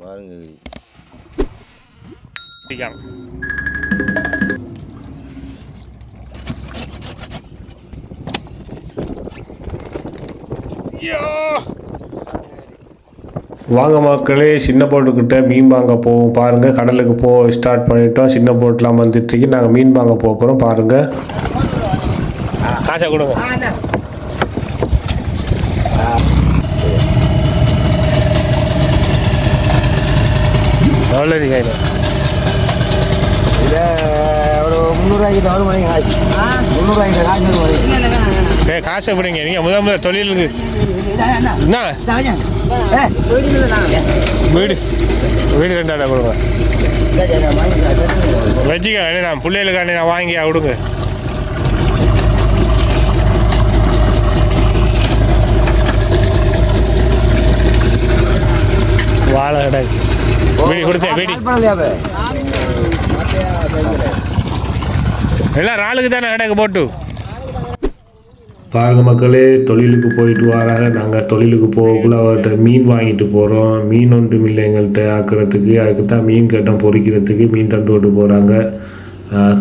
பாருங்க. வாங்க மக்களே, சின்ன போட்டுக்கிட்ட மீன் வாங்க போவோம் பாருங்கள். கடலுக்கு ஸ்டார்ட் பண்ணிட்டோம். சின்ன போட்லாம் வந்துட்டுருக்கு. நாங்கள் மீன் வாங்க போகிறோம் பாருங்கள். காசை கொடுங்க. எவ்வளோ கையில் இதில் ஒரு 300 எவ்வளோ மணி காசு? 300 காசு. சரி, காசை பிடிங்க. நீங்கள் முதல் தொழிலுக்கு என்ன வீடு வீடு ரெண்டாடா கொடுங்க. வச்சுக்க, நான் பிள்ளைகளுக்காண்டி நான் வாங்கி விடுங்க. வாழை கடை வீடு கொடுத்தேன். வீடு எல்லாம் ராளுக்கு தானே கடைக்கு போட்டு பாருங்கள் மக்களே. தொழிலுக்கு போயிட்டு வராங்க. நாங்கள் தொழிலுக்கு போகக்குள்ள அவர்கிட்ட மீன் வாங்கிட்டு போகிறோம். மீன் ஒன்றும் இல்லை எங்கள்கிட்ட ஆக்கிறதுக்கு. அதுக்கு தான் மீன் கேட்டோம் பொறிக்கிறதுக்கு. மீன் தந்து விட்டு போகிறாங்க.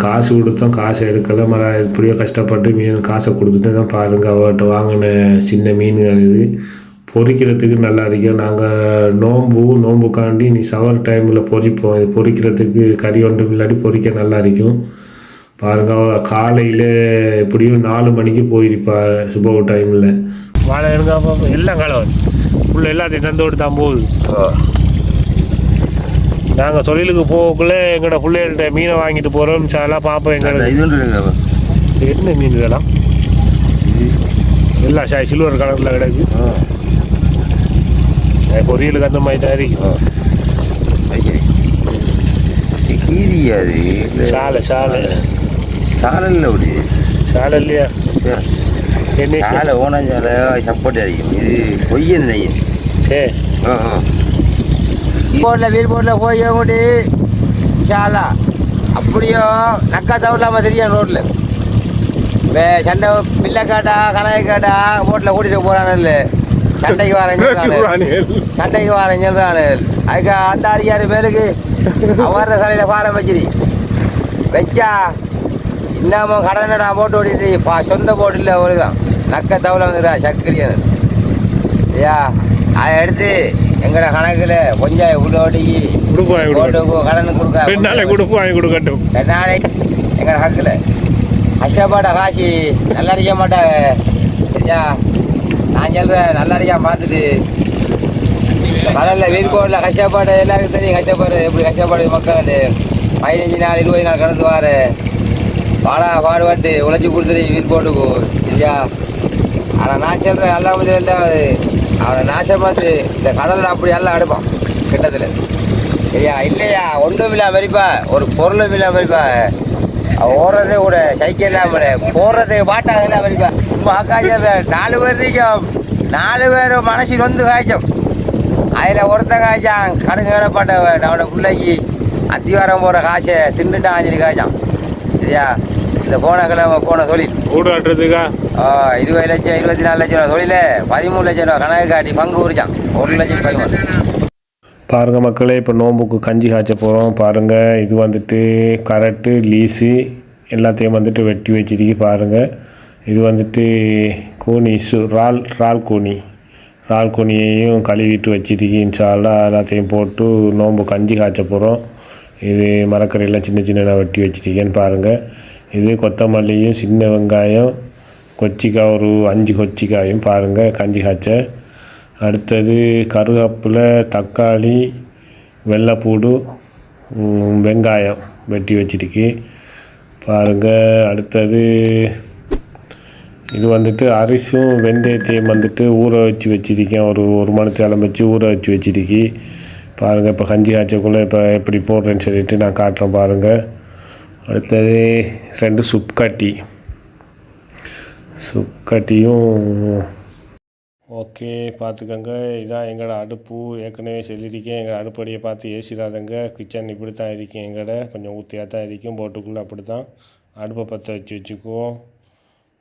காசு கொடுத்தோம், காசு எடுக்கலை. எப்படியோ கஷ்டப்பட்டு மீன் காசை கொடுத்துட்டு தான் பாருங்கள் அவர்கிட்ட வாங்கின சின்ன மீன்கள் இது பொறிக்கிறதுக்கு நல்லா இருக்கும். நாங்கள் நோம்புக்காண்டி நீ சவர் டைமில் பொறிப்போம். இது பொறிக்கிறதுக்கு கறி ஒன்றும் இல்லாட்டி பொறிக்க நல்லா இருக்கும் பாருங்க. காலையில் எப்படியும் 4 மணிக்கு போயிருப்பா சுப டைமில். வாழை இருங்க எல்லாம் காலம் உள்ள எல்லாத்தையும் தந்தோடு தான் போகுது. நாங்கள் தொழிலுக்கு போகக்குள்ளே எங்களோட பிள்ளைகள்கிட்ட மீனை வாங்கிட்டு போகிறோம். சாலாம் பார்ப்போம். எங்களோட என்ன மீன் இதெல்லாம் எல்லாம் சில்வர் கலரில் கிடக்கு. பொரியலுக்கு அந்த மாதிரி தான் இருக்கும். சாலை சாலை சாலை இல்லை, அப்படி சாலை இல்லையா? என்ன சாலை ஓனம் சாலை சப்போர்ட் அடிக்கும். இது பொய்ய நினைக்கும். சரி, போட்டில் வீல் போட்டில் போய் முடி சாலா அப்படியோ நக்கா தவிரலாமல் தெரியும். ரோட்டில் சண்டை பிள்ளை காட்டா கனவை காட்டா போட்டில் கூட்டிகிட்டு போகிறானு சண்டைக்கு வரேன் சொல்கிறானு. அதுக்கு அந்த 6 பேருக்கு அவர சாலையில் பாரம் வச்சா இன்னமும் கடனை நான் போட்டு ஓடிட்டு சொந்த போட்டு இல்லை ஒழுதான் நக்க தவளை வந்துடா சக்கரியா ஐயா. அதை எடுத்து எங்களோட கணக்கில் கொஞ்சம் உள்ளோட்டிக்கு கடன் கொடுக்கட்டும். நாளை எங்களோட கணக்கில் கஷ்டப்பட்ட காசு நல்லா அடிக்க மாட்டாங்க சரியா. நான் சொல்கிறேன் நல்லா அடிக்காம பார்த்துட்டு கடலில் வீர் போடல கஷ்டப்பாடு எல்லாருக்கும் தெரியும். கஷ்டப்பாடு எப்படி கஷ்டப்பாடு மக்கள் 15 நாள் 20 நாள் கடந்து வார பாடுபட்டு உழைச்சி கொடுத்துரு வீர் போட்டுக்கும் சரியா. ஆனால் நான் சொல்கிறேன் நல்லா முடியும் ரெண்டாவது அவனை நாசம் பார்த்து இந்த கடலில் அப்படி எல்லாம் அடுப்பான் கிட்டத்தில் சரியா. இல்லையா ஒன்றும் இல்லாமல் மறிப்பா, ஒரு பொருளும் இல்லாமல் மறிப்பா. அவன் ஓடுறதே கூட சைக்கிள் இல்லாமல் போடுறதே பாட்டாக இல்லாமல் மறிப்பா. சும்மா காய்ச்சல் 4 பேர் நிற்கும். 4 பேர் மனசில் வந்து காய்ச்சம். அதில் ஒருத்தன் காய்ச்சான் கடுங்கு வேலைப்பட்டவன் அவனை பிள்ளைக்கு அத்திவாரம் போகிற காசை தின்னுட்டான் 5 காய்ச்சான் சரியா. இந்த போன கிழமை போன தொழில் வீடு கட்டுறதுக்கா 20 லட்சம் 24 லட்சம் ரூபா தொழில் 13 லட்சம் ரூபா கணக்கு காட்டி பங்கு உரிச்சான் 1,13,000. பாருங்கள் மக்களே, இப்போ நோம்புக்கு கஞ்சி காய்ச்ச போகிறோம் பாருங்கள். இது வந்துட்டு கரெக்டு லீஸு எல்லாத்தையும் வந்துட்டு வெட்டி வச்சிருக்கு பாருங்கள். இது வந்துட்டு கூனி இறால் கூனியையும் கழுவிட்டு வச்சிருக்கு. இன்ஷால்லா எல்லாத்தையும் போட்டு நோம்பு கஞ்சி காய்ச்ச போகிறோம். இது மரக்கரையெல்லாம் சின்ன சின்ன வெட்டி வச்சிருக்கேன்னு பாருங்கள். இது கொத்தமல்லியும் சின்ன வெங்காயம் கொச்சிக்காய் ஒரு 5 கொச்சிக்காயும் பாருங்கள் கஞ்சி காய்ச்ச. அடுத்தது கருவேப்பிலை தக்காளி வெள்ளைப்பூடு வெங்காயம் வெட்டி வச்சிருக்கு பாருங்கள். அடுத்தது இது வந்துட்டு அரிசும் வெந்தயத்தையும் வந்துட்டு ஊற வச்சு வச்சிருக்கேன். ஒரு மணி நேரம் வச்சு ஊற வச்சு வச்சிருக்கு பாருங்கள். இப்போ கஞ்சி காய்ச்சக்குள்ளே இப்போ எப்படி போடுறேன்னு சொல்லிட்டு நான் காட்டுறேன் பாருங்கள். அடுத்தது 2 சுப்கட்டியும் ஓகே பார்த்துக்கோங்க. இதான் எங்களோட அடுப்பு. ஏற்கனவே சொல்லியிருக்கேன் எங்கள் அடுப்படியை பார்த்து ஏசிடாதங்க. கிச்சன் இப்படி தான் இருக்கேன். எங்களோட கொஞ்சம் ஊற்றியாக தான் இருக்கும். போட்டுக்குள்ளே அப்படி தான் அடுப்பை பற்ற வச்சுக்குவோம்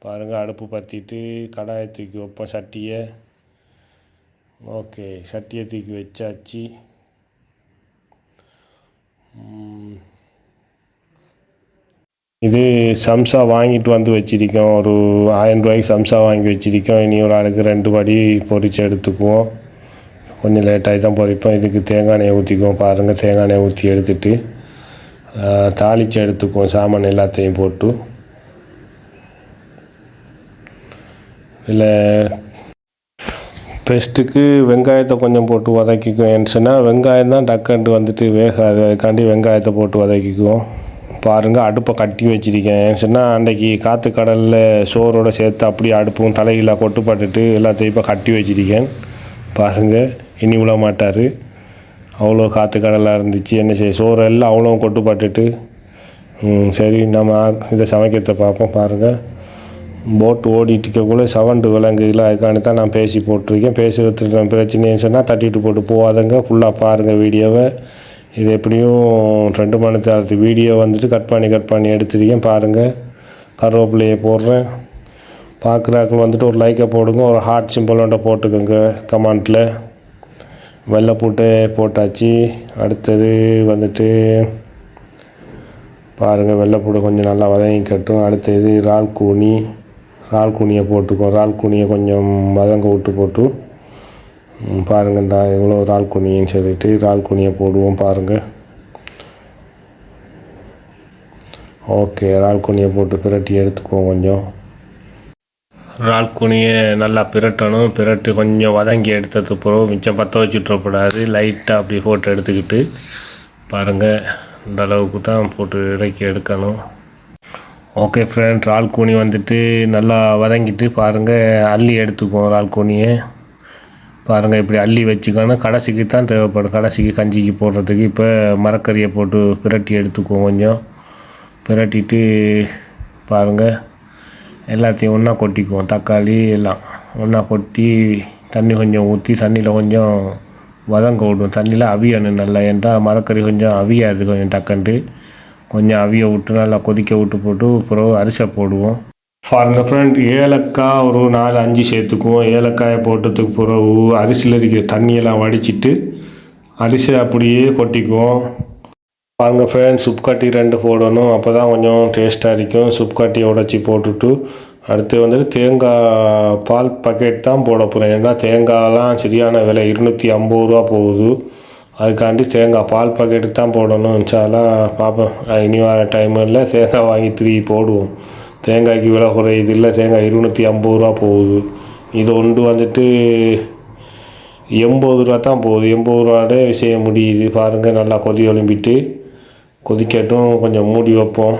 பாருங்கள். அடுப்பு பற்றிட்டு கடாயை தூக்கி வைப்போம் சட்டியை. ஓகே சட்டியை தூக்கி வச்சாச்சு. இது சம்சா வாங்கிட்டு வந்து வச்சிருக்கோம். ஒரு 1000 ரூபாய்க்கு சம்சா வாங்கி வச்சிருக்கோம். இனி ஒரு ஆளுக்கு 2 படி பொரித்து எடுத்துக்குவோம். கொஞ்சம் லேட்டாகி தான் பொரிப்போம். இதுக்கு தேங்காய் எண்ணெய் ஊற்றிக்குவோம். பாருங்கள், தேங்காய் எண்ணெய் ஊற்றி எடுத்துட்டு தாளித்து எடுத்துக்குவோம். சாமான் எல்லாத்தையும் போட்டு இதில் பெஸ்ட்டுக்கு வெங்காயத்தை கொஞ்சம் போட்டு வதக்கிக்குவோம். ஏன்னுச்சுன்னா வெங்காயம் தான் டக்குன்ட்டு வந்துட்டு வேகாது. அதுக்காண்டி வெங்காயத்தை போட்டு வதக்கிக்குவோம். பாருங்கள், அடுப்பை கட்டி வச்சிருக்கேன். ஏன்னுச்சுன்னா அன்றைக்கி காற்று கடலில் சோறோடு சேர்த்து அப்படியே அடுப்பும் தலையில் கொட்டுப்பட்டுட்டு எல்லாத்தையும் இப்போ கட்டி வச்சிருக்கேன். பாருங்கள், இனி விட மாட்டார். அவ்வளோ காற்று கடலாக இருந்துச்சு. என்ன செய்ய, சோறு எல்லாம் அவ்வளோ கொட்டுப்பட்டுட்டு சரி நம்ம இதை சமைக்கிறத பார்ப்போம். பாருங்கள், போட்டு ஓடிட்டுக்கக்குள்ளே சவண்டு விலங்குல அதுக்காண்டி தான் நான் பேசி போட்டிருக்கேன். பேசுகிறதுக்கு பிரச்சனைன்னு சொன்னால் தட்டிட்டு போட்டு போகாதங்க. ஃபுல்லாக பாருங்கள் வீடியோவை. இது எப்படியும் 2 மணி நேரத்து வீடியோ வந்துட்டு கட் பண்ணி எடுத்துருக்கேன். பாருங்கள், கருவேப்பிலையை போடுறேன். பார்க்குறாக்கள் வந்துட்டு ஒரு லைக்கை போடுங்க, ஒரு ஹார்ட் சிம்பிளோட போட்டுக்கோங்க கமெண்ட்டில். வெள்ளைப்பூட்டை போட்டாச்சு. அடுத்தது வந்துட்டு பாருங்கள், வெள்ளைப்பூடு கொஞ்சம் நல்லா வதங்கிக்கட்டும். அடுத்தது இறால் கூனியை போட்டுக்குவோம். இறால் கூனியை கொஞ்சம் வதங்க விட்டு போட்டு பாருங்கள், இந்த எவ்வளோ இறால் கூனின்னு சொல்லிட்டு இறால் கூனியை போடுவோம். பாருங்கள், ஓகே, இறால் கூனியை போட்டு பிரட்டி எடுத்துக்குவோம். கொஞ்சம் இறால் கூனியை நல்லா பிரட்டணும். பிரட்டி கொஞ்சம் வதங்கி எடுத்தது பிறகு மிச்சம் பற்ற வச்சுட்றக்கூடாது. லைட்டாக அப்படி போட்டு எடுத்துக்கிட்டு பாருங்கள், இந்த அளவுக்கு தான் போட்டு இறக்கி எடுக்கணும். ஓகே ஃப்ரெண்ட், இறால் கூனி வந்துட்டு நல்லா வதங்கிட்டு பாருங்கள், அள்ளி எடுத்துக்குவோம். இறால் கூனியை பாருங்கள், இப்படி அள்ளி வச்சுக்கணும். கடைசிக்கு தான் தேவைப்படும், கடைசிக்கு கஞ்சிக்கு போடுறதுக்கு. இப்போ மரக்கறியை போட்டு பிரட்டி எடுத்துக்குவோம். கொஞ்சம் பிரட்டிட்டு பாருங்கள், எல்லாத்தையும் ஒன்றா கொட்டிக்குவோம். தக்காளி எல்லாம் ஒன்றா கொட்டி தண்ணி கொஞ்சம் ஊற்றி தண்ணியில் கொஞ்சம் வதங்க விடுவோம். தண்ணியில் அவியணும் நல்லா. ஏன்டா மரக்கறி கொஞ்சம் அவியாது. கொஞ்சம் டக்குன்ட்டு கொஞ்சம் அவிய விட்டு நல்லா கொதிக்க விட்டு போட்டு பிறகு அரிசை போடுவோம். பாருங்கள் ஃப்ரெண்ட், ஏலக்காய் ஒரு 4-5 சேர்த்துக்குவோம். ஏலக்காயை போட்டதுக்கு பிறகு அரிசியில் இருக்கிற தண்ணியெல்லாம் வடிச்சிட்டு அரிசி அப்படியே கொட்டிக்குவோம். பாருங்கள் ஃப்ரெண்ட், சுப்காட்டி 2 போடணும். அப்போ தான் கொஞ்சம் டேஸ்ட்டாக இருக்கும். சுப்காட்டியை உடச்சி போட்டுட்டு அடுத்து வந்துட்டு தேங்காய் பால் பாக்கெட் தான் போட போகிறேன். ஏன்னா தேங்காயெலாம் சரியான விலை 250 ரூபா போகுது. அதுக்காண்டி தேங்காய் பால் பாக்கெட்டு தான் போடணும். இன்ஷால்லாம் பார்ப்போம். இனி வர டைமில் தேங்காய் வாங்கி 3 போடுவோம். தேங்காய்க்கு விலை குறையுது இல்லை, தேங்காய் 250 ரூபா போகுது. இது ஒன்று வந்துட்டு 80 ரூபா தான் போகுது. 80 ரூபாடே விஷயம் முடியுது. பாருங்கள், நல்லா ஒலிம்பிட்டு கொதிக்கட்டும். கொஞ்சம் மூடி வைப்போம்.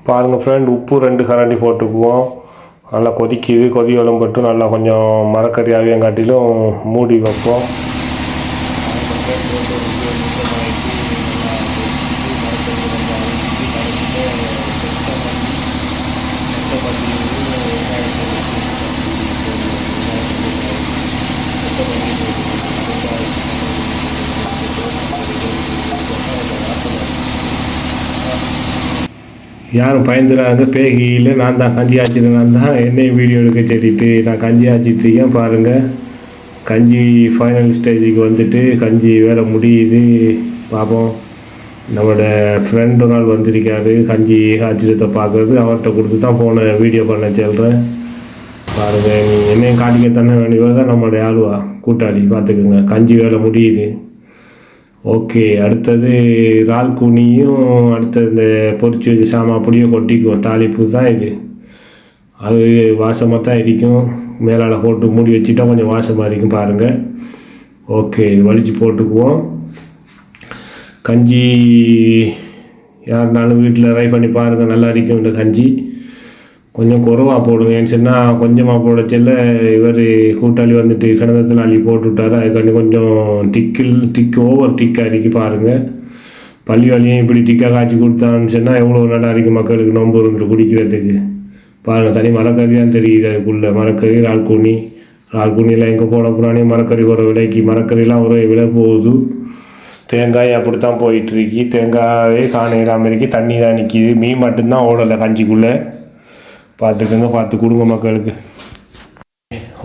பாருங்கள் ஃப்ரெண்ட், உப்பு 2 கரண்டி போட்டுக்குவோம். நல்லா கொதிக்குது. ஒலிம்பட்டும் நல்லா கொஞ்சம் மரக்கறியாகவே காட்டிலும் மூடி வைப்போம். யாரும் பயந்துறாங்க, பேகியில் நான் தான் கஞ்சி ஆச்சிருக்கேன். நான் தான் என்னையும் வீடியோ எடுக்க சொல்லிட்டு நான் கஞ்சி ஆச்சிட்ருக்கேன். பாருங்கள், கஞ்சி ஃபைனல் ஸ்டேஜுக்கு வந்துட்டு கஞ்சி வேலை முடியுது. பார்ப்போம். நம்மளோட ஃப்ரெண்ட் ஒரு நாள் வந்திருக்காரு கஞ்சி ஆச்சரியத்தை பார்க்குறது. அவர்கிட்ட கொடுத்து தான் போன வீடியோ பண்ண சொல்கிறேன். பாருங்கள், என்னையும் காட்டிக்கத்தானே வேண்டியவர் தான் நம்மளுடைய ஆளுவா கூட்டாளி. பார்த்துக்குங்க, கஞ்சி வேலை முடியுது. ஓகே, அடுத்தது இறால் கூனியும் அடுத்தது இந்த பொரிச்சு வச்ச சாமான் அப்படியே கொட்டிக்குவோம். தாளிப்பு தான் இது. அது வாசமாக தான் இருக்கும். மேலால் போட்டு மூடி வச்சுட்டா கொஞ்சம் வாசமாக இருக்கும். பாருங்கள், ஓகே, வலிச்சு போட்டுக்குவோம். கஞ்சி யாருனாலும் வீட்டில் ட்ரை பண்ணி பாருங்கள், நல்லா இருக்கும் இந்த கஞ்சி. கொஞ்சம் குறவாக போடுங்க. ஏன்னு சொன்னால் கொஞ்சமாக போட செல்ல இவர் கூட்டாளி வந்துட்டு கிணத்துல அள்ளி போட்டு விட்டார். அதுக்காண்டி கொஞ்சம் ஓவர் திக்காக இருக்கு. பாருங்கள், பள்ளி வலியும் இப்படி டிக்காக காய்ச்சி கொடுத்தான்னு சொன்னால் எவ்வளோ நல்லா இருக்குது மக்களுக்கு நோம்பு இருந்து குடிக்கிறதுக்கு. பாருங்கள், தனி மரக்கறி தான் தெரியுது. அதுக்குள்ளே மரக்கறி இறால் கூனியெல்லாம் எங்கே போட போகிறானே. மரக்கறி ஒரு விலைக்கு மரக்கறிலாம் ஒரே விலை போகுது. தேங்காய் அப்படி தான் போயிட்டுருக்கு. தேங்காயே காணையிலாமல் இருக்குது. தண்ணி தான் நிற்கிது. மீன் மட்டும்தான் ஓடலை கஞ்சிக்குள்ளே. பார்த்துக்கோங்க, பார்த்து கொடுங்க மக்களுக்கு.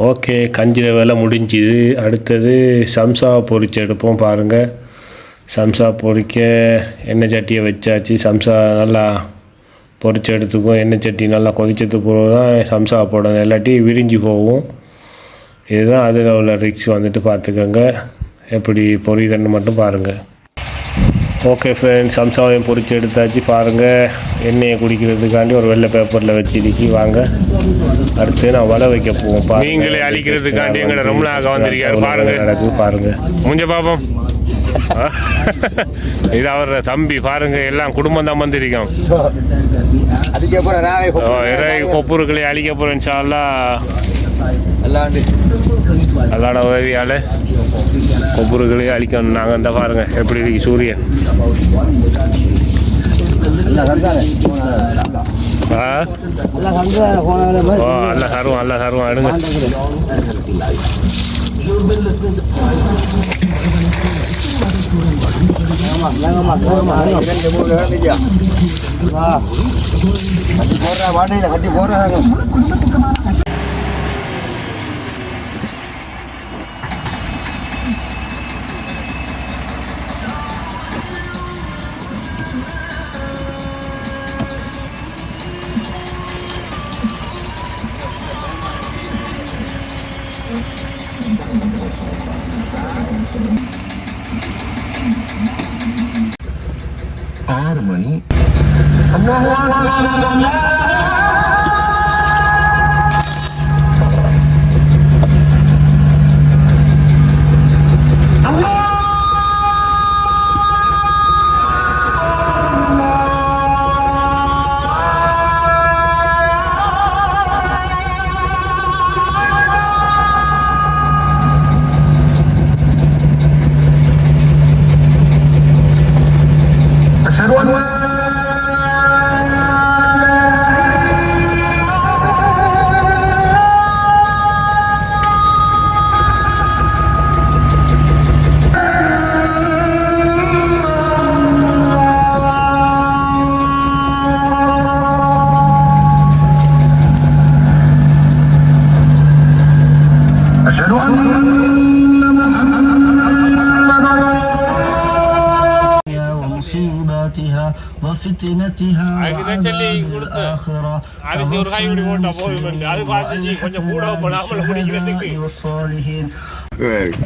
ஓகே, கஞ்சியில் வேலை முடிஞ்சுது. அடுத்தது சம்சாவை பொரிச்சு எடுப்போம். பாருங்கள், சம்சா பொரிக்க எண்ணெய் சட்டியை வச்சாச்சு. சம்சா நல்லா பொரிச்ச எடுத்துக்கும். எண்ணெய் சட்டி நல்லா கொதிச்சது போது தான் சம்சா போடணும், இல்லாட்டி விரிஞ்சு போகும். இதுதான் அதில் உள்ள ரிக்ஸ் வந்துட்டு பார்த்துக்கோங்க. எப்படி பொரியுதுன்னு மட்டும் பாருங்கள். ஓகே ஃப்ரெண்ட்ஸ், சம்சாவையும் பொரிச்சு எடுத்தாச்சு. பாருங்கள், எண்ணெயை குடிக்கிறதுக்காண்டி ஒரு வெள்ளை பேப்பரில் வச்சிருக்கி. வாங்க அடுத்து நான் வலை வைக்க போவோம். நீங்களே அழிக்கிறதுக்காண்டி எங்களை ரொம்ப நாளாக வந்திருக்காரு. பாருங்கள் நடக்குது, பாருங்கள் முஞ்ச பாப்போம். இது அவர் தம்பி. பாருங்கள், எல்லாம் குடும்பம் தான் வந்திருக்கோம். கொப்புருக்களை அழிக்க போகிறேன் இன்ஷா அல்லாட உதவியால். கொப்புருக்களையும் அழிக்கணும் நாங்கள். இந்த பாருங்கள் எப்படி இருக்கு சூரியன். அல்ல தருவோம் எடுங்க. கட்டி போடுறாங்க. Harmony.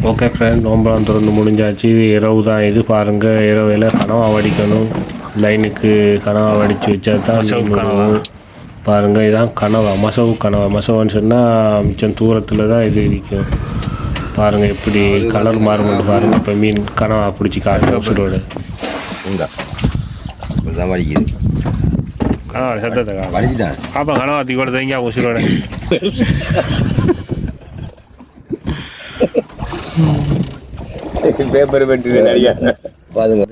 ஓகே ஃப்ரெண்ட், நோம்பலாம் திறந்து முடிஞ்சாச்சு. இது இரவு தான். இது பாருங்கள், இரவில் கனவா வடிக்கணும். லைனுக்கு கனவா வடித்து வச்சா தான் கனவா. பாருங்கள், இதான் கனவா, மசவு கனவா. மசவுன்னு சொன்னால் மிச்சம் தூரத்தில் தான் இது இருக்கும். பாருங்கள் எப்படி கலர் மாறுமெண்டு பாருங்கள். இப்போ மீன் கனவா பிடிச்சி காட்டுறோம் உசுரோடு. வலிக்குது கனவா சத்தத்தை வலிக்குதான். பாப்பா கனவா தூக்கி கூட தங்கி உசுரோட. பேப்பர் பெட்டு பாருங்க.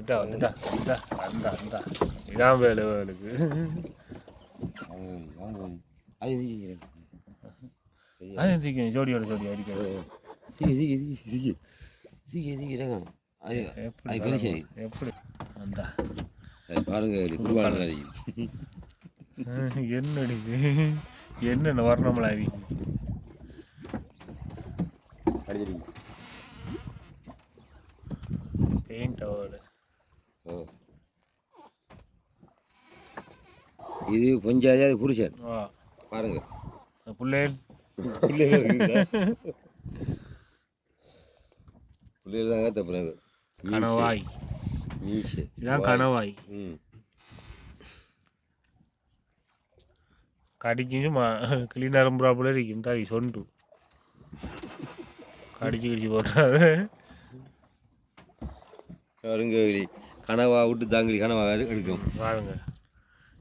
இதான் வேலை வேலுக்கு. ஜோடியோட ஜோடி அடிக்கிறது. எப்படி அந்த பாருங்க என்ன அடிக்கு என்னென்ன வர்ணமலா அடிக்கு. பெயிண்ட் அவார்டு இது கொஞ்சம் அது புருஷன் பாருங்க. பிள்ளைகள் தாங்க தப்புறாங்க. கணவாய் மீசு இதான் கணவாய். கடிக்கும் கிளீனாக ப்ராப்ளம் இருக்கும். தாரி சொண்டு கடிச்சு போடுறாரு. பாருங்க, கனவா விட்டு தாங்களி கனவா எடுக்கும்.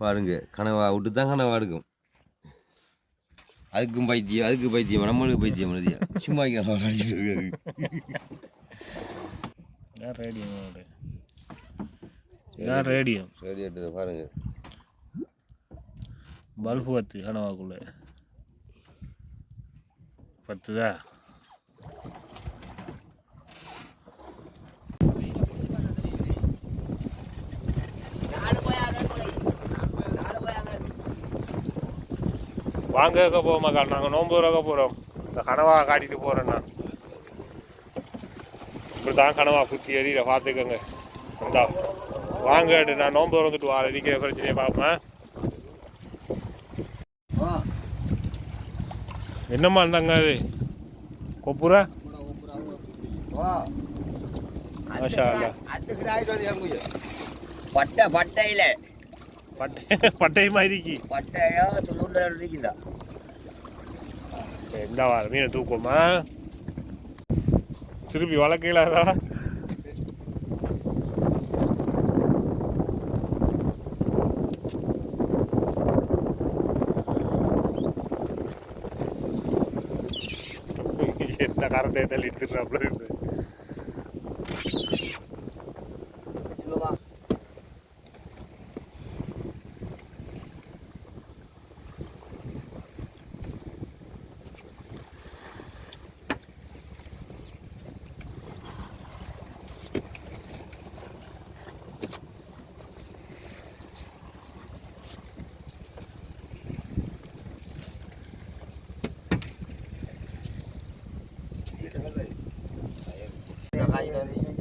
பாருங்க கனவா விட்டு தான் கனவா எடுக்கும். அதுக்கும் பைத்தியம், அதுக்கு பைத்தியம், நம்மளுக்கு பைத்தியம். சும்மா கனவா அடிச்சுட்டு இருக்காது. ரேடியேட்டர் பாருங்க. பல்பு பத்து கனவாக்குள்ள பத்துதா. வாங்க போமா, நாங்கள் நோம்பு வரக்க போகிறோம். இந்த கனவா காட்டிட்டு போகிறேன் நான். இப்படி தான் கனவா குத்தி எறிகிற பார்த்துக்கோங்க. இந்தா வாங்க நான் நோன்பு திறந்துட்டு வர இருக்கிற பிரச்சனையை பார்ப்பேன். என்னம்மா இருந்தாங்க அது கொப்புரா பட்டை மாதிரி எந்த வாரம் மீனை தூக்குமா திருப்பி வளர்க்கலாதா? என்ன கரத்தை தள்ளி எடுத்துட்டாப்ல இருந்து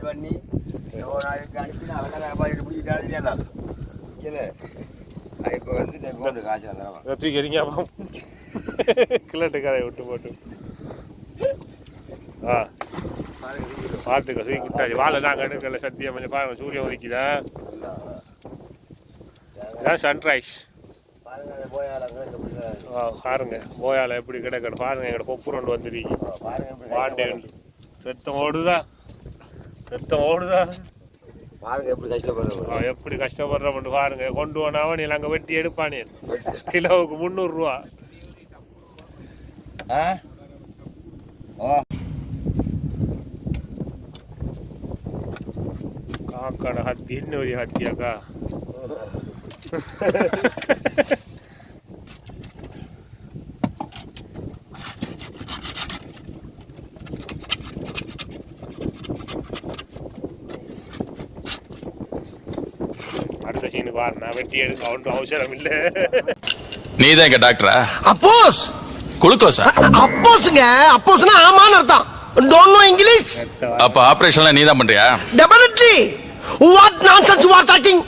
பண்ணி இப்போ வந்து காய்ச்சல் தூக்கிங்க கிளட்டு கதையை விட்டு போட்டு பார்த்துக்க தூக்கி விட்டாச்சு வாழை நாங்கள் எடுக்கல சத்தியம் கொஞ்சம் பாருங்க சூரியன் ஒதுக்கிதா சன்ரைஸ் பாருங்க போயால எப்படி கிடக்கணும் பாருங்க எங்களோட கொப்பு ரெண்டு வந்துருக்கீங்க வாண்டே ரத்தம் ஓடுதா பாருங்க எப்படி கஷ்டப்படுறோம் எப்படி கஷ்டப்படுறோம் பாருங்க கொண்டு போனாவ நீ அங்கே வெட்டி எடுப்பானே கிலோவுக்கு 300 ரூபா. காக்காட ஹத்தி என்ன ஒரு ஹத்தியாக்கா அடுத்த சீனு பாருண்ணா வெட்டி எடுக்க ஒன்றும் அவசரம் இல்லை. நீதான் எங்க டாக்டரா? அப்போஸ் குளுக்கோஸா? அப்போஸ்ங்க அப்போஸ்னா ஆமான்னு அர்த்தம். Don't know English. அப்ப ஆபரேஷன்லாம் நீதான் பண்றியா? Definitely. What nonsense you are talking?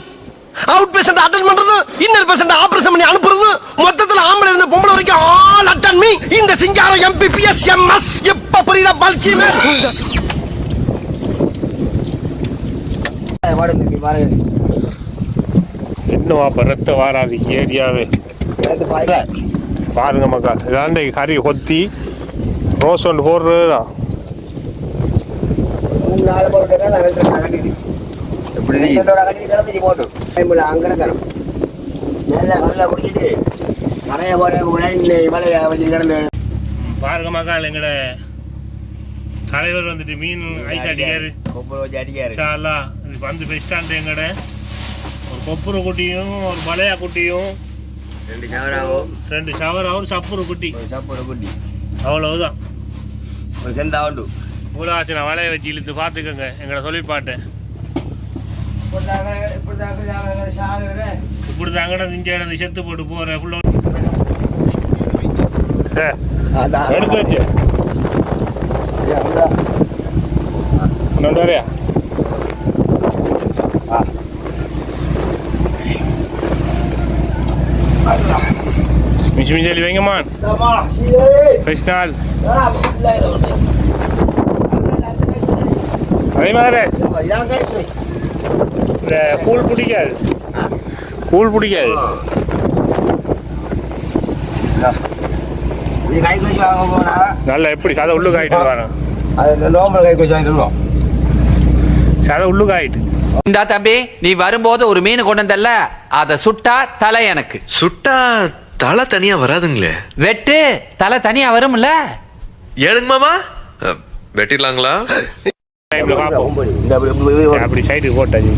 Out patient attend பண்றது, இன்னர் பேஷண்ட் ஆபரேஷன் பண்ணி அனுப்புறது, மொத்தத்துல ஆம்பளை இருந்து பொம்பளை வரைக்கும் ஆல் அட்டெண்ட் மீ. இந்த சிங்காரம் எம்பிபிஎஸ் எம்எஸ் எப்ப புரியுதா பல்சிமே? இன்னும் அப்ப ரத்த வாராது ஏரியாவே பாருங்க மக்கா. இதாண்ட கறி கொத்தி ரோஸ் ஒன்று போடுறது தான். பாருங்க மக்கள் எங்கட தலைவர் வந்துட்டு மீன் ஐஸ் அடிக்காரு வந்து பஸ் ஸ்டாண்டு எங்கட ஒரு கொப்புரை குட்டியும் ஒரு மலையா குட்டியும் 2 சவராவும் சப்புரு குட்டி அவ்வளவுதான். இவ்வளோ ஆச்சு நான் வலையை வச்சு இழுத்து பார்த்துக்கோங்க எங்கட சொல்லிப்பாட்டை. இப்படி தாங்கட இங்கே இடந்து செத்து போட்டு போற ஃபுல்லா எடுத்து வச்சு வரையா மிஷி மிஞ்சலி வைங்கம்மான் கிருஷ்ணால் அதே மாதிரி கூழ் பிடிக்காது நல்லா எப்படி சதை உள்ளுக்கு ஆயிட்டு வரோம் சதை உள்ளுக்கு ஆயிட்டு. இந்தா தம்பி நீ வரும்போது ஒரு மீன் கொண்டு வந்தல்ல அத சுட்டா தலை எனக்கு சுட்டா தலை தனியா வராதுங்களே. வெட்டு தலை தனியா வரும்ல. ஏழுங்க மாமா வெட்டிடலாங்களா? அப்படி சைடு போட்டாச்சு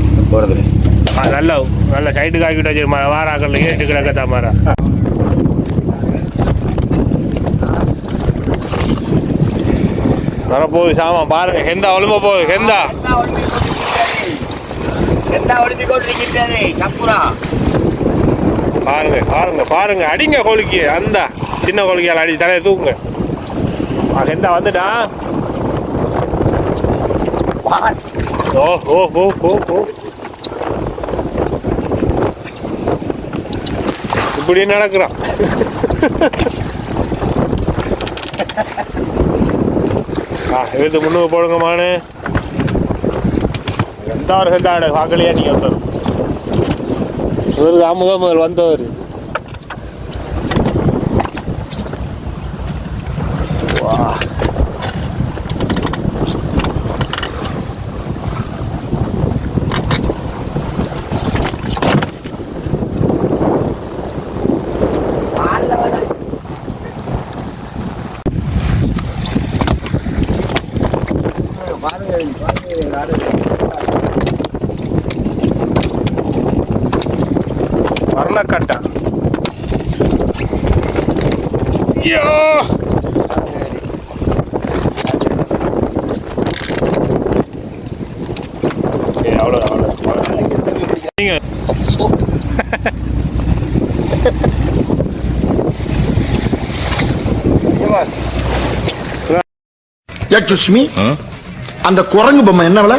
நல்லா நல்ல சைடு ஆக்கிட்டாச்சு. வாராக்கல்ல ஏட்டு கிடக்கத்தா மாறா வரப்போகுது சாமான் பாருங்க. ஹெந்தா ஒழும்ப போகுது. ஹெந்தா பாருங்க அடிங்க கோழிக்கு. அந்த சின்ன கோழிக்கால் அடி தலையை தூக்குங்க. ஹெந்தா வந்துட்டா ஓ ஓ ஓ ஓ ஓ இப்படி நடக்கிறான். எழுத்து முன்னுக்கு போடுங்க மானு. எந்தாரு செந்தாட பார்க்கலையா நீங்கள் வந்தவர் இவருக்கு அமுகம் வந்தவர். வா வரலக்கட்டா. ஐயோ அவ்வளோ நீங்கள் சுஷ்மி அந்த குரங்கு பொம்மை என்ன விலை?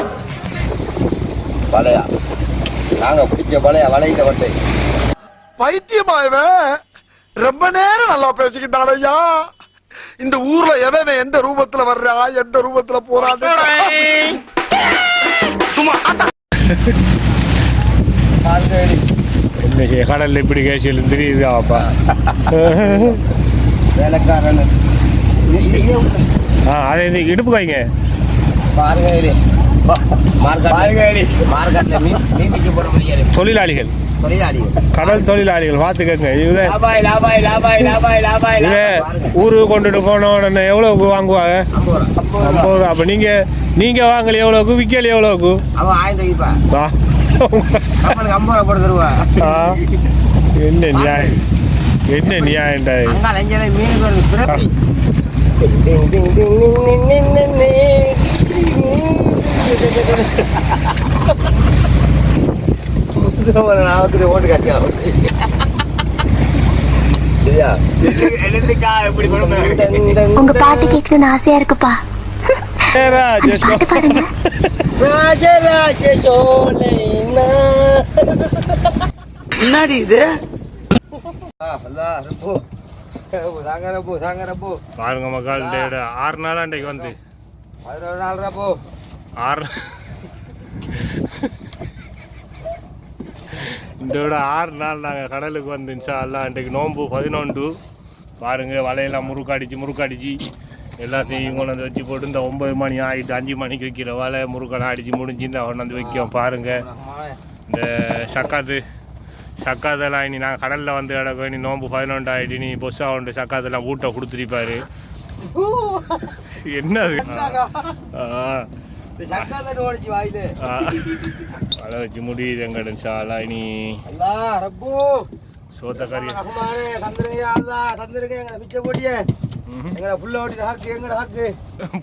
வலையா நாங்க பிடிச்ச வலையா வலையில வட்டை. பைத்தியமாயவன் ரொம்ப நேரம் நல்லா பேசிக்கிட்டான் ஐயா. இந்த ஊர்ல எவன் எந்த ரூபத்துல வர்றா எந்த ரூபத்துல போறான்னு சும்மா என்ன கடல்ல இப்படி கேசியில் தெரியுது அப்பா. வேலைக்காரன் அதை இடுப்பு காய்ங்க பாருங்க. மார்க்கெட்ல மீன் விற்க போற முடியாது. தொழிலாளிகள் கடல் தொழிலாளிகள் பார்த்துக்கங்க. இது ஊருக்கு கொண்டுட்டு போனோம் எவ்வளோக்கு வாங்குவாங்க? 50 ரூபா. அப்போ நீங்க வாங்கல எவ்வளோக்கு, விற்கல எவ்வளோக்கு? அவன் 1000 ரூபாய்ப்பா. அவனுக்கு 50 ரூபா போட்டு தருவா. என்ன நியாயம், என்ன நியாயம்டா? மீன் ஓட்டு காட்டியா உங்க பாட்டு கேட்கணும்னு ஆசையா இருக்குப்பா. முன்னாடி இது பாருங்க மக்கள், 6 நாள் அன்றைக்கு வந்து 11 நாள் 6 இந்த விட 6 நாள் நாங்கள் கடலுக்கு வந்து இன்ஷா அல்லாஹ் அன்றைக்கு நோன்பு 11. பாருங்கள் வலையெல்லாம் முறுக்கடிச்சு எல்லாத்தையும் கொண்டு வந்து வச்சு போட்டு இந்த 9 மணி ஆகிட்டு 5 மணிக்கு வைக்கிற வலை முறுக்கெல்லாம் அடித்து முடிஞ்சு இந்த கொண்டு வந்து வைக்கோம். பாருங்கள் இந்த சக்காத்தெல்லாம் இனி நாங்கள் கடலில் வந்து கிடக்கும். இனி நோன்பு 11 ஆகிட்டு நீ பொஸ்ஸா உண்டு சக்காத்தெல்லாம் ஊட்ட கொடுத்துருப்பாரு. என்னது அதை வச்சு முடியுது எங்கட சாலா. இனி சோத்தக்கறி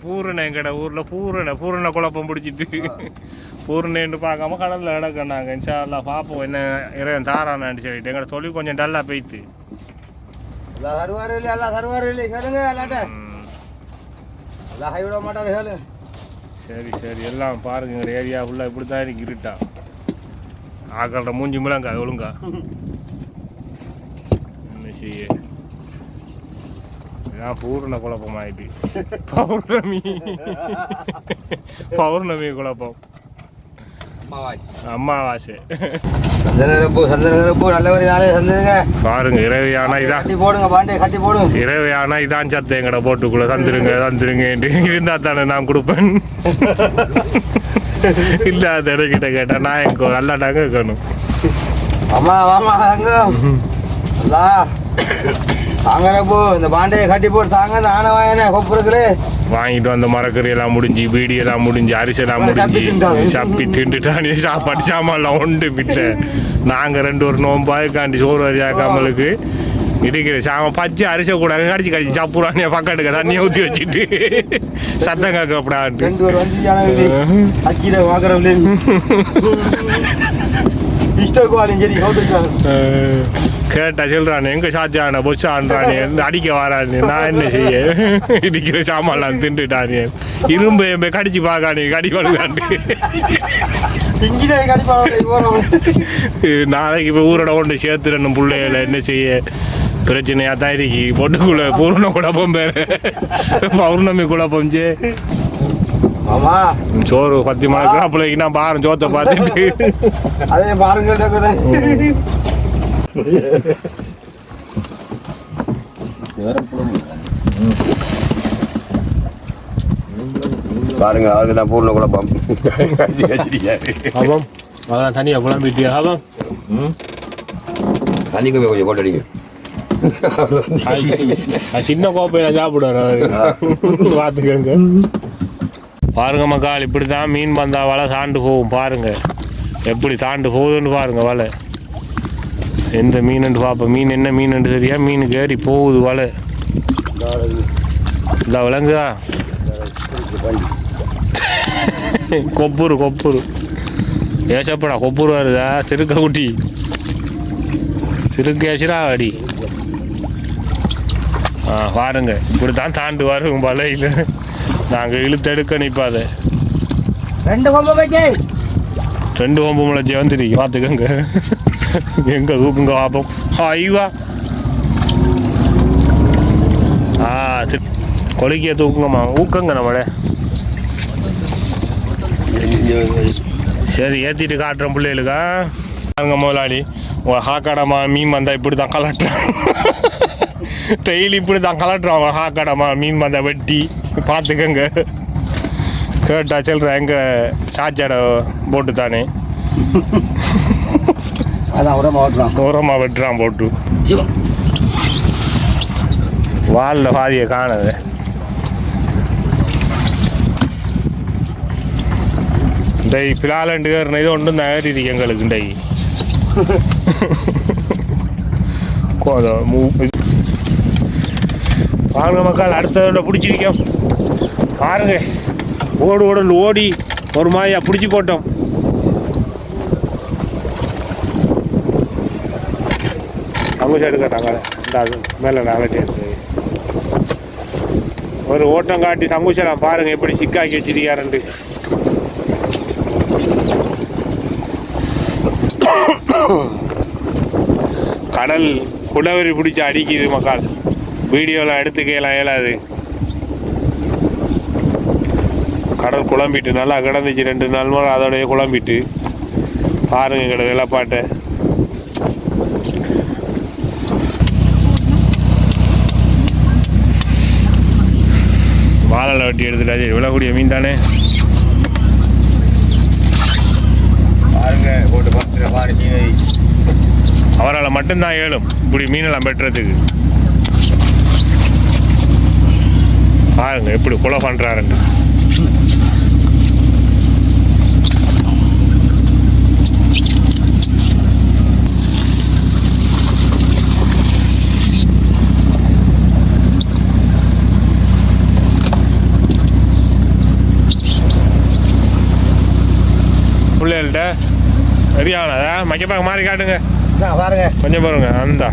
பூரணை எங்கட ஊர்ல பூரண குழப்பம் பிடிச்சிட்டு பூர்ணேன்னு பார்க்காம கடலில் கிடக்கண்ணாங்க. இன்ஷால்லா பார்ப்போம் என்ன இறைவன் தாரானான்னு சொல்லிட்டு. எங்கட தொழில் கொஞ்சம் டல்லாக போய்த்து. சரி எல்லாம் பாருங்க. எங்கள் ஏரியா ஃபுல்லாக இப்படி தான் இருக்கு. இருட்டா ஆக்கள்ற மூஞ்சி முழங்கா ஒழுங்கா என்ன செய்ய. இதான் பூர்ண குழப்பம் ஆயிட்டு. பௌர்ணமி குழப்பம், அம்மாவாசை. பாருங்க இரவையானா இதான் இரவையானா இதான் சத்த எங்கட போட்டுக்குள்ள தந்துருங்க இருந்தா தானே நான் கொடுப்பேன். இல்லாத இடக்கிட்ட கேட்டா நான் எங்க நல்லாட்டாங்க இருக்கணும். இந்த பாண்டையை கட்டி போட்டு தாங்க. இந்த ஆனை வாங்கினே கொப்புறங்களே வாங்கிட்டு வந்த மரக்கறியெல்லாம் முடிஞ்சு பீடியெல்லாம் முடிஞ்சு அரிசெல்லாம் முடிஞ்சு சப்பி திண்டுட்டானே. சாப்பாடு சாமான்லாம் உண்டு விட்டு நாங்கள் 2 ஒரு நோம்பாய்க்காண்டி சோறு வரியாக்காமலுக்கு இருக்கிற சாமான் பச்சை அரிசை கூட கடிச்சு சாப்பிட்றானே. பக்கத்துக்கு தண்ணியை ஊற்றி வச்சுட்டு சத்தம் கேட்கப்படாது. கேட்டா சொல்றானே எங்க சாத்தியான பொச்சு ஆன்றானே அடிக்க வரானே நான் என்ன செய்ய இடிக்கிற சாமான்லாம் தின்றுட்டானே இரும்பு எம்பை கடிச்சு பார்க்கானே கடி வருதாண்டு நாளைக்கு இப்போ ஊரோட கொண்டு சேர்த்துடணும் பிள்ளைகளை என்ன செய்ய பிரச்சனையாக தான் இருக்கு பொண்ணுக்குள்ள பூர்ண குழப்பம் பேர் பௌர்ணமி குழப்பம் ஆமா சோறு 10 மணிக்கு பிள்ளைக்கு நான் பாரு சோத்தை பார்த்துட்டு அதே பாருங்க பாருங்க அதுக்கு நான் பூர்ண குழப்பம் ஆமாம் அதெல்லாம் தனியாக புலம்பிட்டியா ஆமாம் தண்ணிக்கு போய் கொஞ்சம் போட்டு அடிங்க சின்ன கோப்பையில சாப்பிடுவார் பார்த்துக்கங்க பாருங்க மக்கள் இப்படி தான் மீன் வந்தா வலை தாண்டு போகும் பாருங்க எப்படி தாண்டு போகுதுன்னு பாருங்க வலை எந்த மீனுன்னு பார்ப்போம் மீன் என்ன மீனுன்னு சரியா மீனுக்கு ஏறி போகுது வலை இந்த விலங்குதா கொப்புரு கொப்புரு ஏசப்படா கொப்புரு வருதா சிறுக்க குட்டி சிறுக்கு ஏசிரா அடி பாருங்க இப்படி தான் தாண்டு வரும் வலையில் நாங்கள் இழுத்தெடுக்க நிற்பாத 2 கொம்பு வைக்க 2 கொம்பு முளைச்சி வந்துருக்கு பார்த்துக்கங்க எங்கே தூக்குங்க பார்ப்போம் ஐவா கொலைக்கிய தூக்குங்கம்மா ஊக்கங்க நம்மளே சரி ஏற்றிட்டு காட்டுறோம் பிள்ளைகளுக்கா பாருங்க முதலாளி உங்கள் ஹாக்காடமா மீன் வந்தால் இப்படி தான் கலட்டுறோம் டெய்லி இப்படி தான் கலட்டுறோம் ஹாக்காடமா மீன் வந்தால் வெட்டி பார்த்துக்கங்க கேட்டா சொல்கிறேன் எங்கள் சாச்சாடை போட்டு தானே அதான் உரமாக வெட்டுறான் போட்டு வாலில் பாதியை காணுது டை பிலாலண்டு ஏறின இது ஒன்றும் தான் ஏறி இருக்கு எங்களுக்கு டை பாருங்க மக்கள் அடுத்ததோட பிடிச்சிருக்கோம் பாருங்க ஓடு ஓடல் ஓடி ஒரு மாதிரியா பிடிச்சி போட்டோம் அவங்க சைடு கேட்டாங்க அது மேலே நாளட்டி இருக்குது ஒரு ஓட்டம் காட்டி சங்குச்சலாம் பாருங்க எப்படி சிக்காக்கி வச்சிருக்காருண்டு கடல் குடவரி பிடிச்சி அடிக்குது மக்கள் வீடியோவில் எடுத்துக்கலாம் இயலாது கடல் குழம்பிட்டு நல்லா கிடந்துச்சு 2 நாள் முறை அதோடைய குழம்பிட்டு பாருங்க கடை வெள்ளப்பாட்டை வாழை வெட்டி எடுத்துட்டாச்சு விழக்கூடிய மீன் தானே பாருங்க போட்டு பார்த்து பாருங்க அவரால் மட்டும்தான் ஏழும் இப்படி மீனெல்லாம் வெட்டுறதுக்கு பாருங்க எப்படி கொலை பண்ணுறாருன்னு பிள்ளைகள்கிட்ட சரியானதா மைக்கப்பாக்க மாதிரி காட்டுங்க பாருங்க கொஞ்சம் பாருங்க அந்த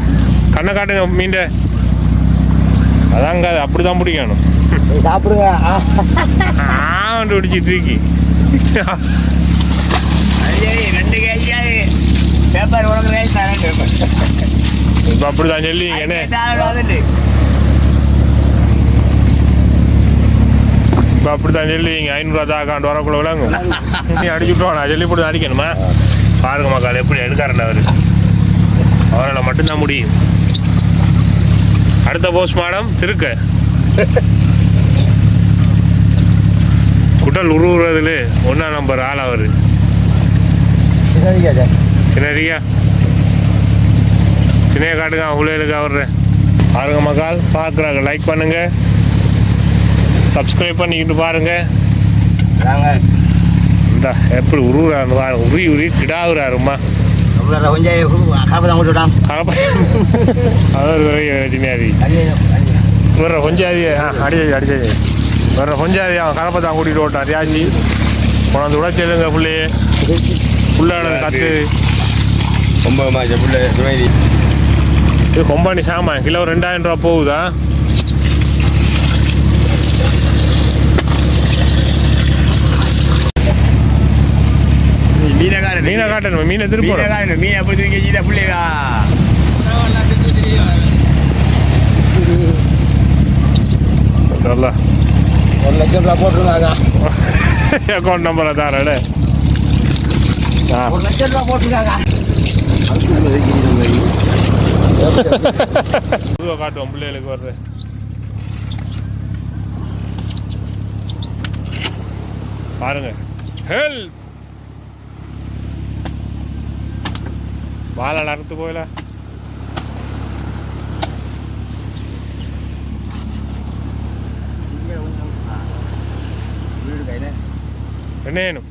கண்ணை காட்டுங்க மீன் அதாங்க அது அப்படி தான் பிடிக்கணும் சாப்பிடுங்க பிடிச்சி தூக்கி 2 கேஜி பேப்பர் உனக்கு ரேஸ் தரேன் இப்போ அப்படி தான் சொல்லிங்க என்ன இப்போ அப்படி தான் சொல்லுவீங்க 500 தான் அக்கௌண்ட் வரக்குள்ள விளங்கு நீ அடிச்சுட்டோம் நான் சொல்லி போட்டு அடிக்கணுமா பாருங்க மக்கள் எப்படி எடுக்காரன் அவர் அவரால் மட்டும்தான் முடியும் அடுத்த போஸ்ட்மார்டம் திருக்க குடல் உருவுறதுல 1ஆம் நம்பர் ஆள் அவர் சின்னரியா சின்னைய காட்டுங்க உள்ளேருக்கு அவர் பாருங்க மக்கள் பார்க்குறாங்க லைக் பண்ணுங்க சப்ஸ்கிரைப் பண்ணிக்கிட்டு பாருங்க இந்த எப்படி உருவுறாரு பாருங்க உரி உரி கிடாவுறாருமா வேற கொஞ்சாதி அடிச்சாச்சு அடிச்சாச்சு வேற கொஞ்சாதி அவன் கலப்பை தான் கூட்டிகிட்டு ஓட்டான் ரியாசி கொண்டாந்து உடச்செல்லுங்க பிள்ளையே புள்ளானது கத்து 9 மாதம் பிள்ளை சுமைதி. இது கொம்பானி சாமான் கிலோ 2000 ரூபா போகுதா? மீனை காட்டணும், மீனை திருப்பி மீனை அப்படி தூக்கி பிள்ளைகா சொல்லலாம். 1 லட்சம் ரூபா போட்டுருக்காங்க. அக்கௌண்ட் நம்பரை தாரடு. 1 லட்சம் ரூபா போட்டுருக்காங்க. காட்டுவோம் பிள்ளைகளுக்கு வர்றது. பாருங்க, ஹெல்ப் வாழை அறுத்து போயில. என்ன வேணும்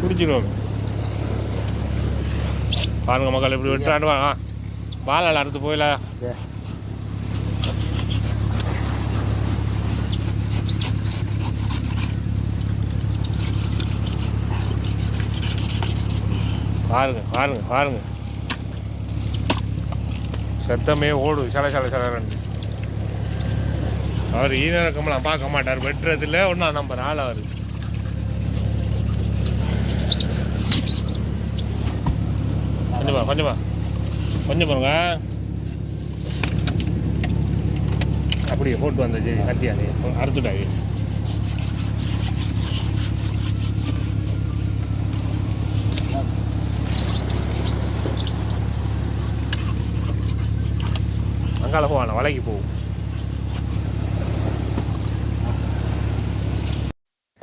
குடிச்சிடுவோம். பாருங்க மக்கள் இப்படி விட்டுறாண்டு வாங்க. வாழை அறுத்து போயில. பாருங்க பாருங்க பாருங்க, சத்தமே ஓடுது சல சல சலன்னு. அவர் ஈனக்கமெல்லாம் பார்க்க மாட்டார், வெட்டுறதுல 1ஆம் நம்பர் ஆள் அவர். கொஞ்சமா கொஞ்சம் பாருங்க, அப்படியே போட்டு வந்த சரி கத்தியாலே அறுத்துட்டாங்க. அங்கால போவான வலைக்கு போகும்.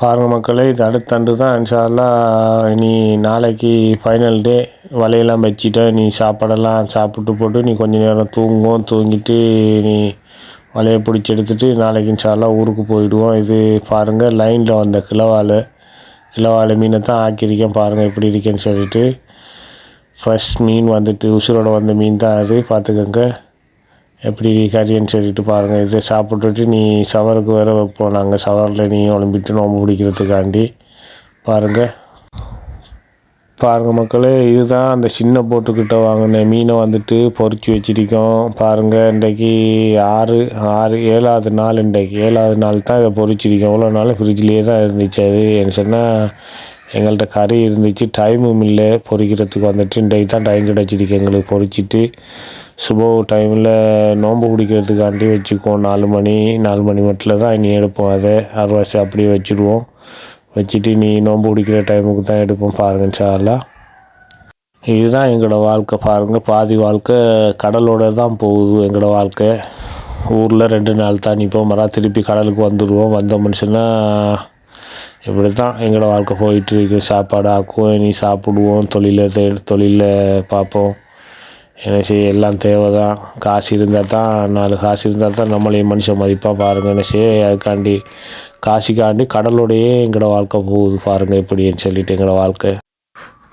பாருங்கள் மக்களே, இது அடுத்தண்டு தான் இன்ஷால்லா. நீ நாளைக்கு ஃபைனல் டே. வலையெல்லாம் வச்சுட்டு நீ சாப்பாடெல்லாம் சாப்பிட்டு போட்டு நீ கொஞ்சம் நேரம் தூங்கிட்டு நீ வலையை பிடிச்சி எடுத்துகிட்டு நாளைக்கு இன்ஷால்லா ஊருக்கு போயிடுவோம். இது பாருங்கள் லைனில் வந்த கிலோவால் மீனை தான் ஆக்கியிருக்கேன். பாருங்கள் எப்படி இருக்கேன்னு சொல்லிட்டு. ஃபர்ஸ்ட் மீன் வந்துட்டு உசுரோட வந்த மீன் தான் அது. பார்த்துக்கோங்க எப்படி கறின்னு சொல்லிட்டு பாருங்கள். இதை சாப்பிட்டுட்டு நீ சவருக்கு வேறு வைப்போம் நாங்கள். சவரில் நீ உடம்பிட்டு நோம்பு பிடிக்கிறதுக்காண்டி பாருங்கள் மக்களே. இதுதான் அந்த சின்ன போட்டுக்கிட்ட வாங்கின மீனை வந்துட்டு பொறிச்சு வச்சுருக்கோம். பாருங்கள், இன்றைக்கி 7வது நாள். இன்றைக்கி 7வது நாள் தான் இதை பொறிச்சிருக்கோம். இவ்வளோ நாள் ஃப்ரிட்ஜ்லேயே தான் இருந்துச்சு. அது என்ன சொன்னால் எங்கள்கிட்ட கறி இருந்துச்சு, டைமும் இல்லை பொறிக்கிறதுக்கு. வந்துட்டு இன்றைக்கு தான் டைம் கிடச்சிருக்கு எங்களுக்கு பொறிச்சிட்டு. சுபோ டைமில் நோம்பு குடிக்கிறதுக்காண்டி வச்சுக்குவோம். 4 மணி மட்டும் தான் இனி எடுப்போம். அதை அரைவாசி அப்படியே வச்சுடுவோம். வச்சுட்டு நீ நோம்பு குடிக்கிற டைமுக்கு தான் எடுப்போம். பாருங்கள் இன்ஷால்லா. இதுதான் எங்களோட வாழ்க்கை. பாருங்கள், பாதி வாழ்க்கை கடலோடு தான் போகுது எங்களோட வாழ்க்கை. ஊரில் 2 நாள் தான் நிற்போம், திருப்பி கடலுக்கு வந்துடுவோம். வந்த மனுஷன்னா இப்படி தான் எங்களோட வாழ்க்கை போயிட்டு இருக்கு. சாப்பாடு ஆக்குவோம், நீ சாப்பிடுவோம், தொழிலை பார்ப்போம். என்ன செய்ய எல்லாம் தேவை தான். காசு இருந்தால் தான், 4 காசு இருந்தால் தான் நம்மளையும் மனுஷன் மதிப்பாக. பாருங்கள் என்ன செய்ய, அதுக்காண்டி காசுக்காண்டி கடலோடையே எங்களோட வாழ்க்கை போகுது. பாருங்கள் எப்படின்னு சொல்லிட்டு எங்களோட வாழ்க்கை.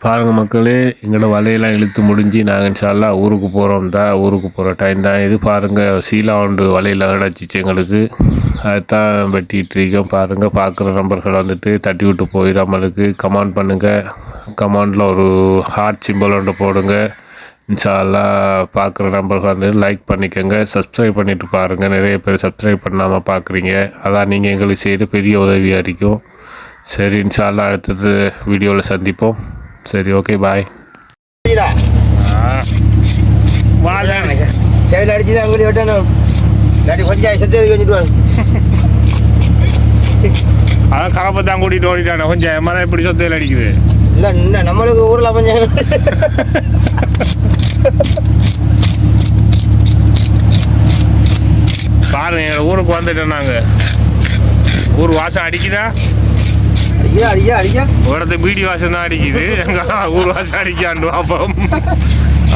பாருங்கள் மக்களே, எங்களோட வலையெல்லாம் இழுத்து முடிஞ்சு நாங்கள் இன்ஷால்லா ஊருக்கு போகிறோம் தான். ஊருக்கு போகிற டைம் தான் இது. பாருங்கள், சீலா ஒன்று வலையில் கிடச்சிச்சு எங்களுக்கு. அதுதான் வெட்டிகிட்டு இருக்கோம். பாருங்கள், பார்க்குற நம்பர்கள் வந்துட்டு தட்டி விட்டு போயிடாமலுக்கு கமெண்ட் பண்ணுங்கள். கமெண்டில் ஒரு ஹார்ட் சிம்பிள் ஒன்று போடுங்க. இன்ஷால்லா பார்க்குற நம்பர்கள் வந்து லைக் பண்ணிக்கோங்க, சப்ஸ்கிரைப் பண்ணிவிட்டு பாருங்கள். நிறைய பேர் சப்ஸ்கிரைப் பண்ணாமல் பார்க்குறீங்க. அதான் நீங்கள் எங்களுக்கு செய்கிற பெரிய உதவியாக இருக்கும். சரி, இன்ஷால்லா அடுத்தது வீடியோவில் சந்திப்போம். சரி, ஓகே, பாய். செயல் அடிச்சு தான் உங்களுக்கு வெட்டணும். இல்லாட்டி கொஞ்சம் சத்து கொஞ்சிட்டு அதான் கலப்பை தான் கூட்டிகிட்டு ஓடிட்டானே. கொஞ்சம் மரம் எப்படி சொத்தையில் அடிக்குது. இல்லை இன்னும் நம்மளுக்கு ஊரில் கொஞ்சம் பாருங்க, எங்கள் ஊருக்கு வந்துட்டோம் நாங்கள். ஊர் வாசம் அடிக்குதா? அடிக்கா இடத்து பீடி வாசம் தான் அடிக்குது. எங்கள் ஊர் வாசம் அடிக்காண்டு பார்ப்போம்.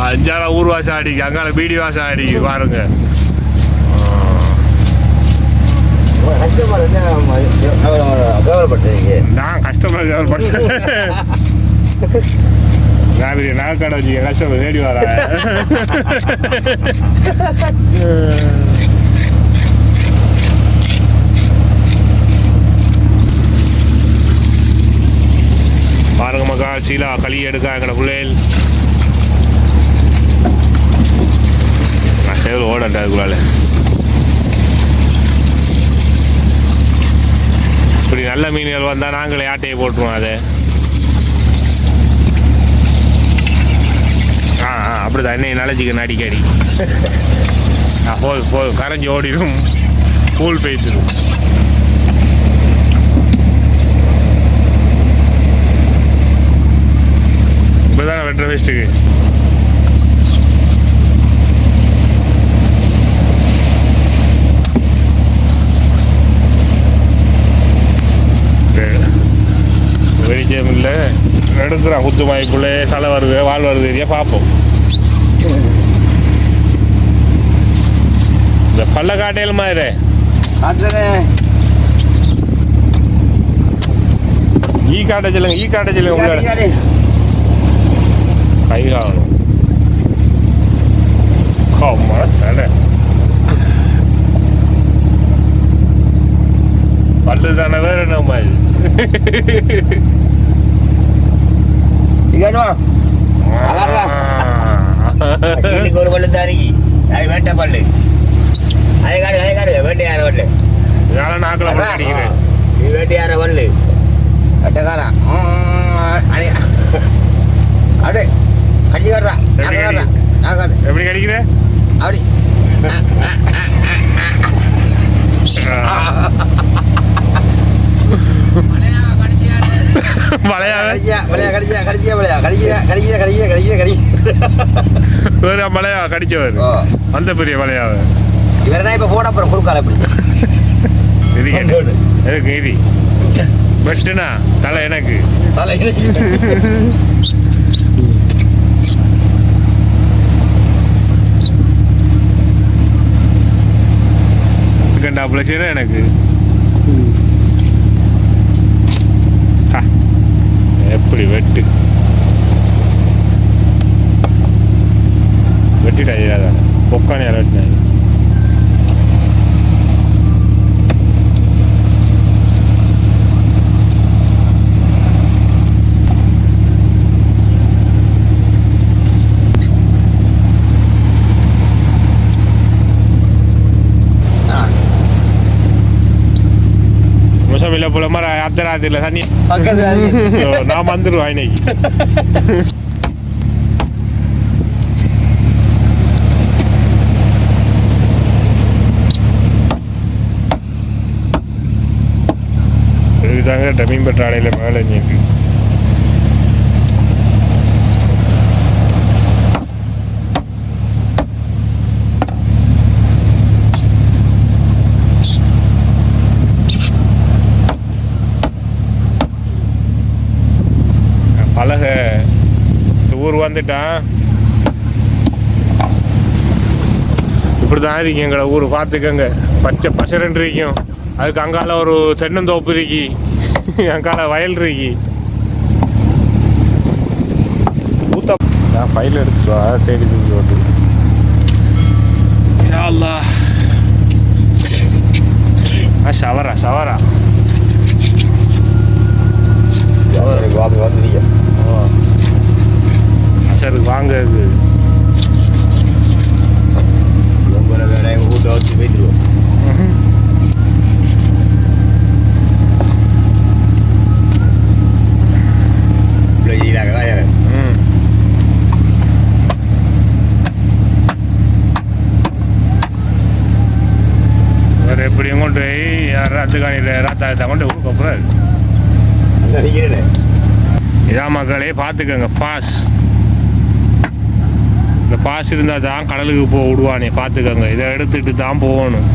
5 ஊர் வாசம் அடிக்கு, அங்கால பீடி வாசம் அடிக்குது. பாருங்க, நான் கஸ்டமர் கவர்மெண்ட் நகைக்கடை வச்சுக்க கஸ்டமர் தேடி வர. பாருங்க மக்கா, சீலா களி எடுக்க எங்கட பிள்ளைகள் எவ்வளோ ஓடட்டா அதுக்குள்ளால இப்படி நல்ல மீன்கள் வந்தால் நாங்களே ஆட்டையை போட்டுருவோம் அதை அப்படிதான் என்னை நலஞ்சிக்கணும் அடிக்கடி போதும் கரைஞ்சி ஓடிடும் கூழ் பேசிடும் இப்போதானே வெட்டுற வேஸ்ட்டுக்கு வெளிச்சம் இல்லை எடுக்கிறான் குத்து வாய்ப்புள்ளே தலை வருது வால் வருது ஏரியா பார்ப்போம் இந்த பல்ல காட்டையில் மாதிரி ஈ காட்ட சொல்லுங்க உங்களோட கை காணும் பல்லு தானே வேற என்ன மாதிரி ஒரு பல்லு தாரிக்கு அது வேட்டை பல்லு அதே காடு வேட்டையார பல்லு நாக்கில் அடிக்கிறேன் இது வேட்டையார பல்லு வேட்டைக்காரா அப்படியே கஞ்சி காடுறா நான் காடு எப்படி கடிக்கிற அப்படி மலையா கடிச்சவர் அந்த பெரிய மலையாவ இவரதான் இப்ப போட அப்புறம் குறுக்கால எப்படி எனக்கு இது பெஸ்ட்னா தலை எனக்கு கண்டாப்புல சரி எனக்கு எப்படி வெட்டிட்டா பொக்கானே வெட்டினா இல்லை போல மாதிரி அர்த்தராத்திரில தண்ணி நான் வந்துடுவேன் இன்னைக்கு இதுதாங்க டமீன் பெற்ற ஆடையில் மேலே இருக்கு பழக இந்த ஊர் வந்துட்டான் இப்படி தான் இருக்கு எங்களை ஊர் பார்த்துக்கங்க பச்சை பசரன் இருக்கும் அதுக்கு அங்கால ஒரு தென்னந்தோப்பு இருக்கு அங்கால வயல் இருக்கு ஊத்த நான் ஃபைல் எடுத்துட்டு வா தேடி தூக்கி ஓட்டு சவரா வந்துருக்க அசருக்கு வாங்க கூட்ட வச்சு பேசிடுவோம் வேற எப்படியும் கொண்டு போய் ரத்துக்காணியில் ராத்தாயத்தை கொண்டு ஊருக்கு அப்புறம் இதான் மக்களே பார்த்துக்கங்க பாஸ் இந்த பாஸ் இருந்தால் தான் கடலுக்கு போக விடுவானே பார்த்துக்கங்க இதை எடுத்துட்டு தான் போகணும்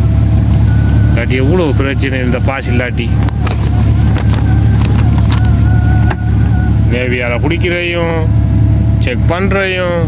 இல்லாட்டி எவ்வளோ பிரச்சனை இந்த பாஸ் இல்லாட்டி நேவியால் பிடிக்கிறையும் செக் பண்ணுறையும்